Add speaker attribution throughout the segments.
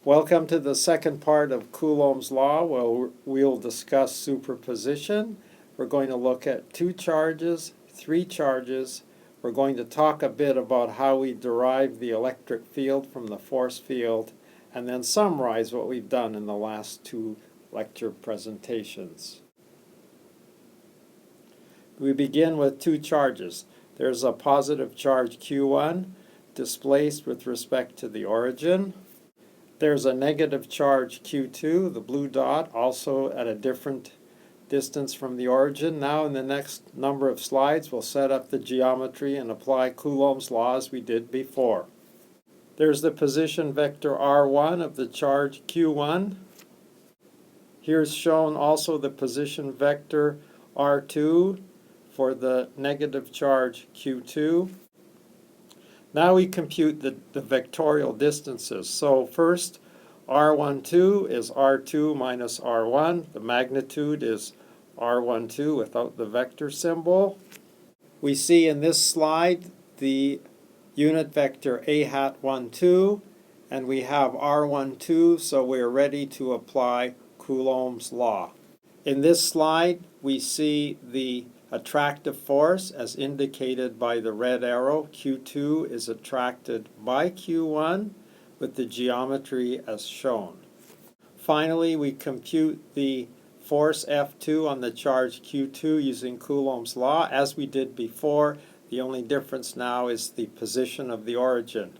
Speaker 1: Welcome to the second part of Coulomb's law, where we'll discuss superposition. We're going to look at two charges, three charges. We're going to talk a bit about how we derive the electric field from the force field, and then summarize what we've done in the last two lecture presentations. We begin with two charges. There's a positive charge Q1 displaced with respect to the origin. There's a negative charge Q2, the blue dot, also at a different distance from the origin. Now in the next number of slides, we'll set up the geometry and apply Coulomb's law as we did before. There's the position vector R1 of the charge Q1. Here's shown also the position vector R2 for the negative charge Q2. Now we compute the vectorial distances. So first, R12 is R2 minus R1. The magnitude is R12 without the vector symbol. We see in this slide the unit vector A hat 12, and we have R12, so we're ready to apply Coulomb's law. In this slide, we see the attractive force as indicated by the red arrow. Q2 is attracted by Q1 with the geometry as shown. Finally, we compute the force F2 on the charge Q2 using Coulomb's law as we did before. The only difference now is the position of the origin.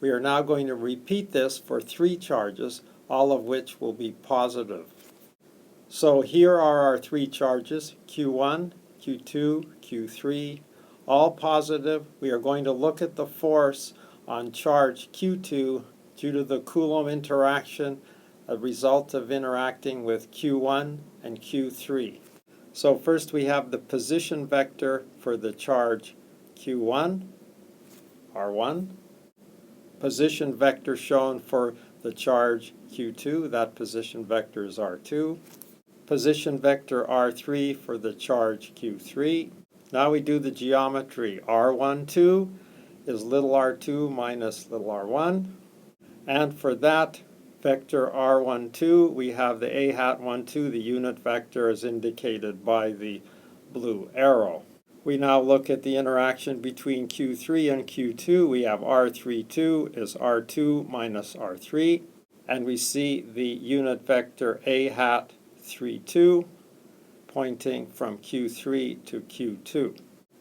Speaker 1: We are now going to repeat this for three charges, all of which will be positive. So here are our three charges, Q1, Q2, Q3, all positive. We are going to look at the force on charge Q2 due to the Coulomb interaction, a result of interacting with Q1 and Q3. So first we have the position vector for the charge Q1, R1. Position vector shown for the charge Q2, that position vector is R2. Position vector R3 for the charge Q3. Now we do the geometry. R12 is little r2 minus little r1. And for that vector R12, we have the A hat 12, the unit vector as indicated by the blue arrow. We now look at the interaction between Q3 and Q2. We have R32 is R2 minus R3. And we see the unit vector A hat 32 pointing from Q3 to Q2.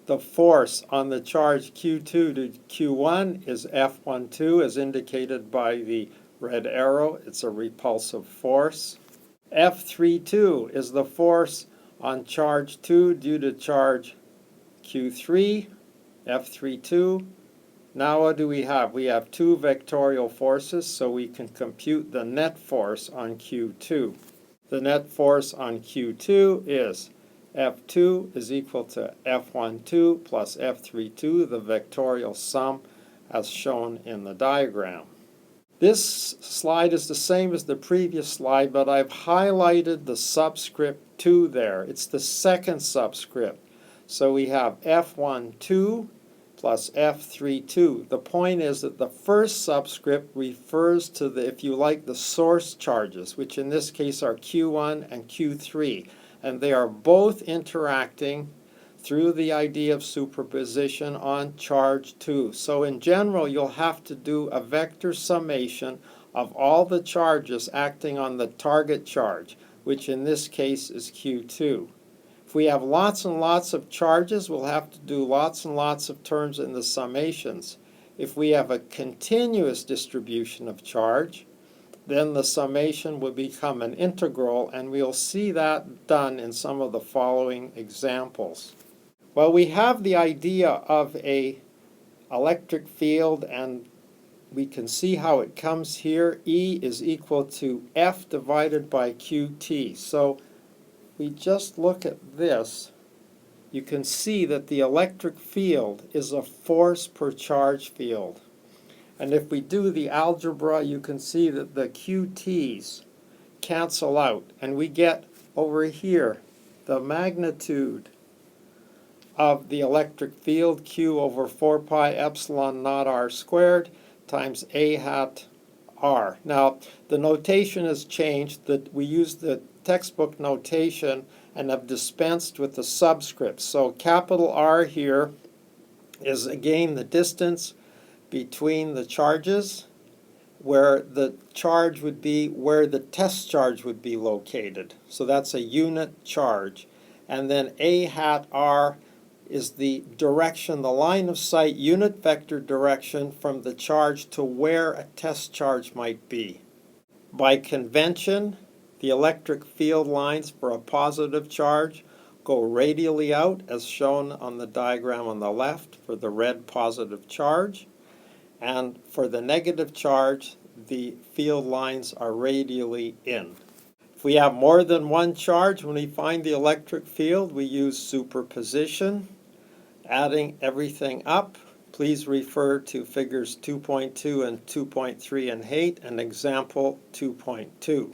Speaker 1: The force on the charge Q2 to Q1 is F12 as indicated by the red arrow. It's a repulsive force. F32 is the force on charge 2 due to charge Q3, F32. Now what do we have? We have two vectorial forces, so we can compute the net force on Q2. The net force on Q2 is F2 is equal to F12 plus F32, the vectorial sum as shown in the diagram. This slide is the same as the previous slide, but I've highlighted the subscript 2 there. It's the second subscript. So we have F12 plus F32. The point is that the first subscript refers to the, if you like, the source charges, which in this case are Q1 and Q3, and they are both interacting through the idea of superposition on charge 2. So in general, you'll have to do a vector summation of all the charges acting on the target charge, which in this case is Q2. If we have lots and lots of charges, we'll have to do lots and lots of terms in the summations. If we have a continuous distribution of charge, then the summation will become an integral, and we'll see that done in some of the following examples. Well, we have the idea of an electric field, and we can see how it comes here. E is equal to F divided by QT. So we just look at this, you can see that the electric field is a force per charge field. And if we do the algebra, you can see that the QT's cancel out, and we get over here the magnitude of the electric field, Q over 4 pi epsilon naught r squared, times A hat R. Now, the notation has changed. That we use the textbook notation and have dispensed with the subscripts. So capital R here is again the distance between the charges, where the charge would be where the test charge would be located. So that's a unit charge. And then A hat R is the direction, the line of sight unit vector direction from the charge to where a test charge might be. By convention, the electric field lines for a positive charge go radially out, as shown on the diagram on the left for the red positive charge. And for the negative charge, the field lines are radially in. If we have more than one charge, when we find the electric field, we use superposition, adding everything up. Please refer to figures 2.2 and 2.3 in HATE and example 2.2.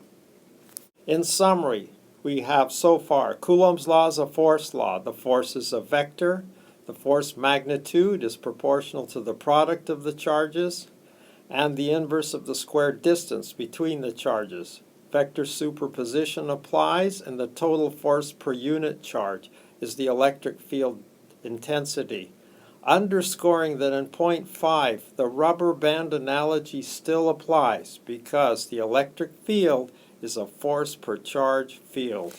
Speaker 1: In summary, we have so far Coulomb's law is a force law. The force is a vector. The force magnitude is proportional to the product of the charges and the inverse of the squared distance between the charges. Vector superposition applies, and the total force per unit charge is the electric field intensity. Underscoring that in point 5, the rubber band analogy still applies because the electric field is a force per charge field.